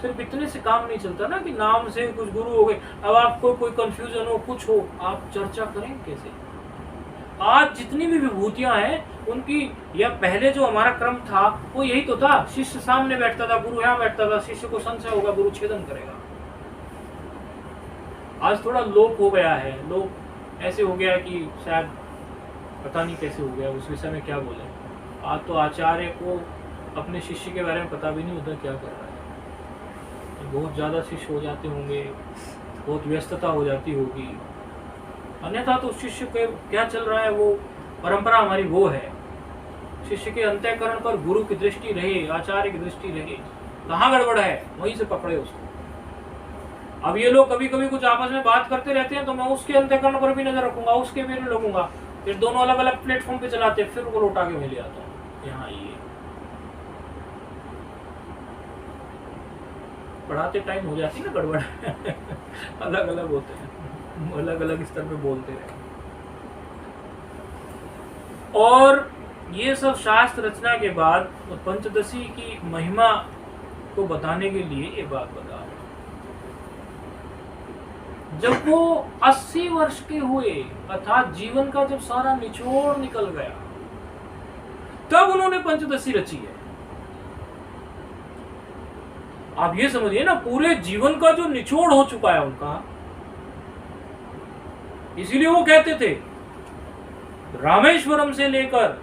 सिर्फ इतने से काम नहीं चलता ना कि नाम से कुछ गुरु हो गए। अब आपको कोई कंफ्यूजन हो, कुछ हो, आप चर्चा करें कैसे? आज जितनी भी विभूतियां हैं उनकी, या पहले जो हमारा क्रम था वो यही तो था, शिष्य सामने बैठता था, गुरु यहाँ बैठता था, शिष्य को संशय होगा, गुरु छेदन करेगा। आज थोड़ा लोप हो गया है, लोप ऐसे हो गया कि शायद पता नहीं कैसे हो गया, उस विषय में क्या बोले। आज तो आचार्य को अपने शिष्य के बारे में पता भी नहीं होता क्या कर रहा है। बहुत ज़्यादा शिष्य हो जाते होंगे, बहुत व्यस्तता हो जाती होगी, अन्यथा तो शिष्य के क्या चल रहा है वो परंपरा हमारी वो है। शिष्य के अंतःकरण पर गुरु की दृष्टि रहे, आचार्य की दृष्टि रहे, कहाँ गड़बड़ है वहीं से पकड़े उसको। अब ये लोग कभी कभी कुछ आपस में बात करते रहते हैं तो मैं उसके अंतःकरण पर भी नजर रखूंगा, उसके भी लगूंगा, फिर दोनों अलग अलग प्लेटफॉर्म पे चलाते हैं, फिर वो लौटा के मैं ले आता हूँ। यहाँ ये पढ़ाते टाइम हो जाती है ना गड़बड़ अलग अलग होते हैं, अलग अलग स्तर पे बोलते रहे। और ये सब शास्त्र रचना के बाद पंचदशी की महिमा को बताने के लिए ये बात बता रहे। जब वो 80 वर्ष के हुए, अर्थात जीवन का जब सारा निचोड़ निकल गया, तब उन्होंने पंचदशी रची है। आप ये समझिए ना, पूरे जीवन का जो निचोड़ हो चुका है उनका, इसीलिए वो कहते थे रामेश्वरम से लेकर,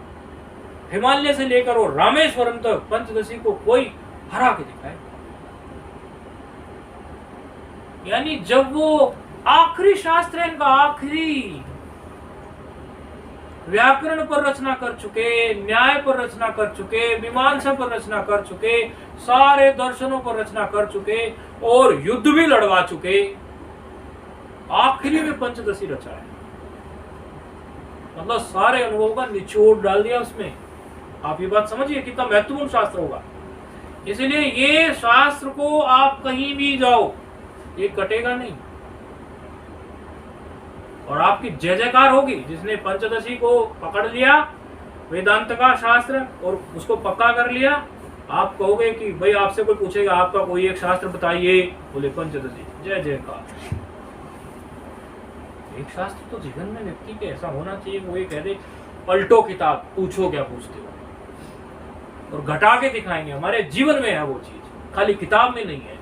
हिमालय से लेकर और रामेश्वरम तक पंचदशी को कोई हरा के दिखाए। यानी जब वो आखिरी शास्त्र है इनका, आखिरी व्याकरण पर रचना कर चुके, न्याय पर रचना कर चुके, मीमांसा पर रचना कर चुके, सारे दर्शनों पर रचना कर चुके और युद्ध भी लड़वा चुके, आखिरी में पंचदशी रचा है। मतलब सारे अनुभव का निचोड़ डाल दिया उसमें। आप ये बात समझिए कितना महत्वपूर्ण शास्त्र होगा। इसलिए ये शास्त्र को आप कहीं भी जाओ, ये कटेगा नहीं और आपकी जय जयकार होगी। जिसने पंचदशी को पकड़ लिया, वेदांत का शास्त्र, और उसको पक्का कर लिया, आप कहोगे कि भाई आपसे कोई पूछेगा आपका कोई एक शास्त्र बताइए, बोले पंचदशी, जय जयकार। एक शास्त्र तो जीवन में व्यक्ति के ऐसा होना चाहिए, वो ये कह दे पलटो किताब, पूछो क्या पूछते हो, और घटा के दिखाएंगे हमारे जीवन में है वो चीज, खाली किताब में नहीं है।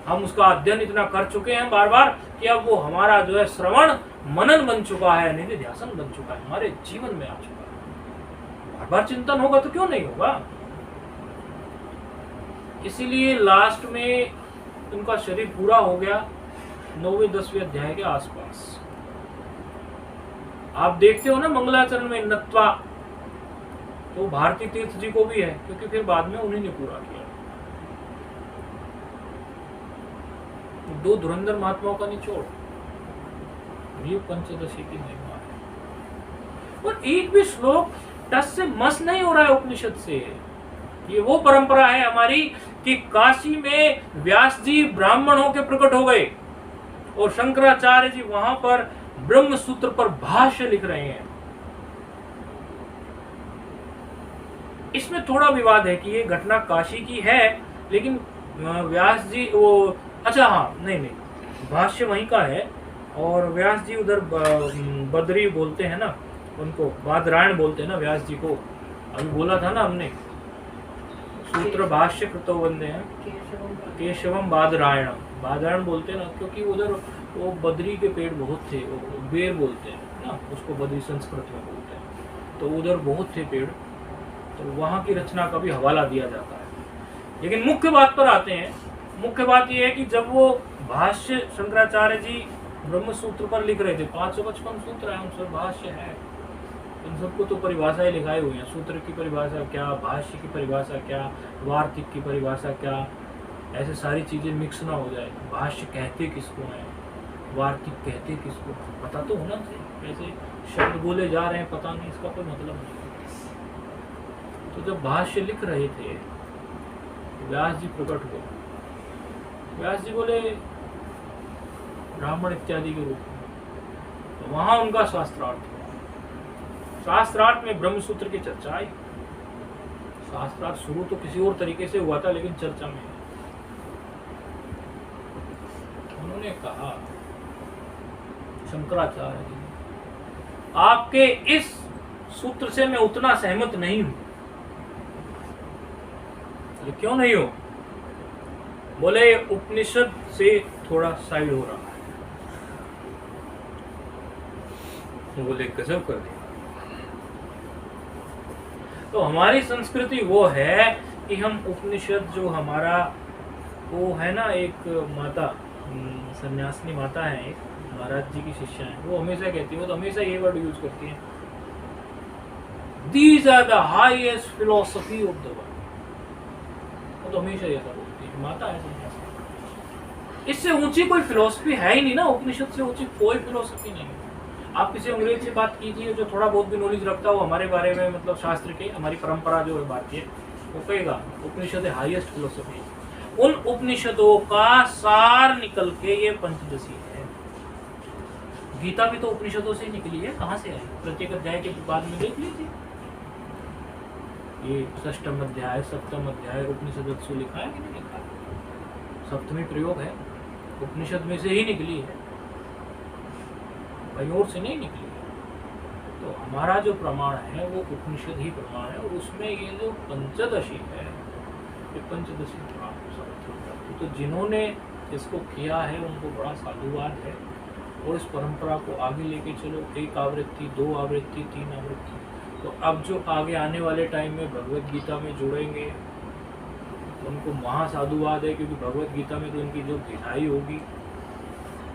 हम उसका अध्ययन इतना कर चुके हैं बार बार कि अब वो हमारा जो है श्रवण मनन बन चुका है, निधिध्यासन बन चुका है, हमारे जीवन में आ चुका है। बार बार चिंतन होगा तो क्यों नहीं होगा। इसीलिए लास्ट में उनका शरीर पूरा हो गया 9वें 10वें अध्याय के आसपास। आप देखते हो ना मंगलाचरण में नत्वा, तो भारती तीर्थ जी को भी है, क्योंकि फिर बाद में उन्हीं ने पूरा किया। दो धुरंधर महात्माओं का निचोड़, ये पंचदशी की महिमा है। और एक भी श्लोक टस से मस नहीं हो रहा है उपनिषद से। ये वो परंपरा है हमारी कि काशी में व्यास जी ब्राह्मण होकर प्रकट हो गए और शंकराचार्य जी वहां पर ब्रह्म सूत्र पर भाष्य लिख रहे हैं। इसमें थोड़ा विवाद है कि ये घटना काशी की है, लेकिन व्यास जी वो, अच्छा हाँ, नहीं, भाष्य वहीं का है और व्यास जी उधर बद्री बोलते हैं ना, उनको बादरायण बोलते हैं ना व्यास जी को। अभी बोला था ना हमने, सूत्र भाष्य कृतो वंदे हैं केशवम बादरायण, बादरायण बोलते हैं ना, क्योंकि उधर वो बद्री के पेड़ बहुत थे, वो बेर बोलते हैं ना उसको, बद्री संस्कृत में बोलते हैं, तो उधर बहुत थे पेड़, तो वहाँ की रचना का भी हवाला दिया जाता है। लेकिन मुख्य बात पर आते हैं। मुख्य बात यह है कि जब वो भाष्य शंकराचार्य जी ब्रह्म सूत्र पर लिख रहे थे, 555 सूत्र है, उन सब भाष्य है, इन सबको तो परिभाषाएं लिखाई हुई हैं। सूत्र की परिभाषा क्या, भाष्य की परिभाषा क्या, वार्तिक की परिभाषा क्या, ऐसे सारी चीजें मिक्स ना हो जाए। भाष्य कहते किसको हैं, वार्तिक कहते किसको, पता तो होना चाहिए। ऐसे शब्द बोले जा रहे हैं, पता नहीं, इसका कोई मतलब नहीं। तो जब भाष्य लिख रहे थे, व्यास जी प्रकट हुए। व्यास जी बोले ब्राह्मण इत्यादि के रूप में, तो वहां उनका शास्त्रार्थ हुआ। शास्त्रार्थ में ब्रह्मसूत्र की चर्चा आई। शास्त्रार्थ शुरू तो किसी और तरीके से हुआ था, लेकिन चर्चा में उन्होंने कहा, शंकराचार्य जी, आपके इस सूत्र से मैं उतना सहमत नहीं हूं। क्यों नहीं हो? बोले उपनिषद से थोड़ा साइड हो रहा है। बोले गजब कर दिया। तो हमारी संस्कृति वो है कि हम उपनिषद जो हमारा वो है ना, एक माता सन्यासिनी माता है, एक महाराज जी की शिष्या है, वो हमेशा कहती है, वो तो हमेशा ये वर्ड यूज करती है, these are the highest philosophy of the world. वो तो हमेशा ऐसा बोलती है, माता है सन्यासी। इससे ऊंची कोई फिलोसफी है ही नहीं ना, उपनिषद से ऊंची कोई फिलोसफी नहीं है। आप किसी अंग्रेज से बात कीजिए जो थोड़ा बहुत भी नॉलेज रखता हो हमारे बारे में, मतलब शास्त्र के, हमारी परंपरा जो है भारतीय, वो कहेगा उपनिषद हाईएस्ट फिलोसफी। उन उपनिषदों का सार निकल के ये पंचदशी है। गीता भी तो उपनिषदों से ही निकली है, कहाँ से आई? प्रत्येक अध्याय के बाद में देख लीजिए, ये षष्ठम अध्याय, सप्तम अध्याय उपनिषद लिखा है कि नहीं लिखा? सप्तमी प्रयोग है, उपनिषद में से ही निकली है, कहीं और से नहीं निकली है। तो हमारा जो प्रमाण है वो उपनिषद ही प्रमाण है, और उसमें ये जो पंचदशी है, ये पंचदशी प्रमाण। तो जिन्होंने इसको किया है उनको बड़ा साधुवाद है, और इस परंपरा को आगे लेके चलो, 1 आवृत्ति, 2 आवृत्ति, 3 आवृत्ति। तो अब जो आगे आने वाले टाइम में भगवत गीता में जुड़ेंगे उनको महासाधुवाद है, क्योंकि भगवत गीता में तो इनकी जो गहराई होगी,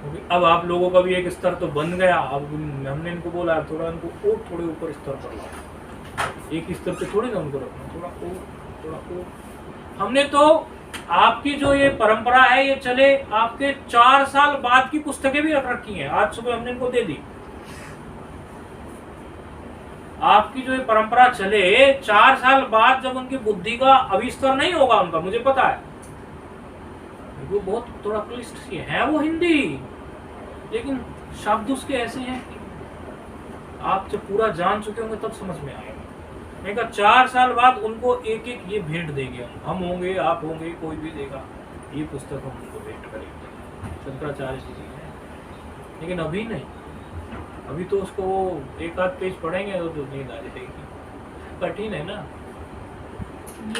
क्योंकि अब आप लोगों का भी एक स्तर तो बन गया। अब हमने इनको बोला थोड़ा इनको और थोड़े ऊपर स्तर पर लाओ, एक स्तर पे थोड़ी ना उनको रखना, थोड़ा और। हमने तो आपकी जो ये परंपरा है ये चले आपके 4 साल बाद की पुस्तकें भी रख रखी हैं, आज सुबह हमने इनको दे दी। आपकी जो ये परंपरा चले 4 साल बाद, जब उनकी बुद्धि का अविस्तर नहीं होगा उनका, मुझे पता है वो बहुत थोड़ा क्लिष्ट सी है वो हिंदी, लेकिन शब्द उसके ऐसे हैं कि आप जब पूरा जान चुके होंगे तब समझ में आएगा। मैं कहा 4 साल बाद उनको एक एक ये भेंट देंगे, हम होंगे, आप होंगे, कोई भी देगा, ये पुस्तक हम उनको भेंट करेंगे, शंकराचार्य जी है। लेकिन अभी नहीं, अभी तो उसको 1 आध पेज पढ़ेंगे तो नींद आ जाएगी, कठिन है ना।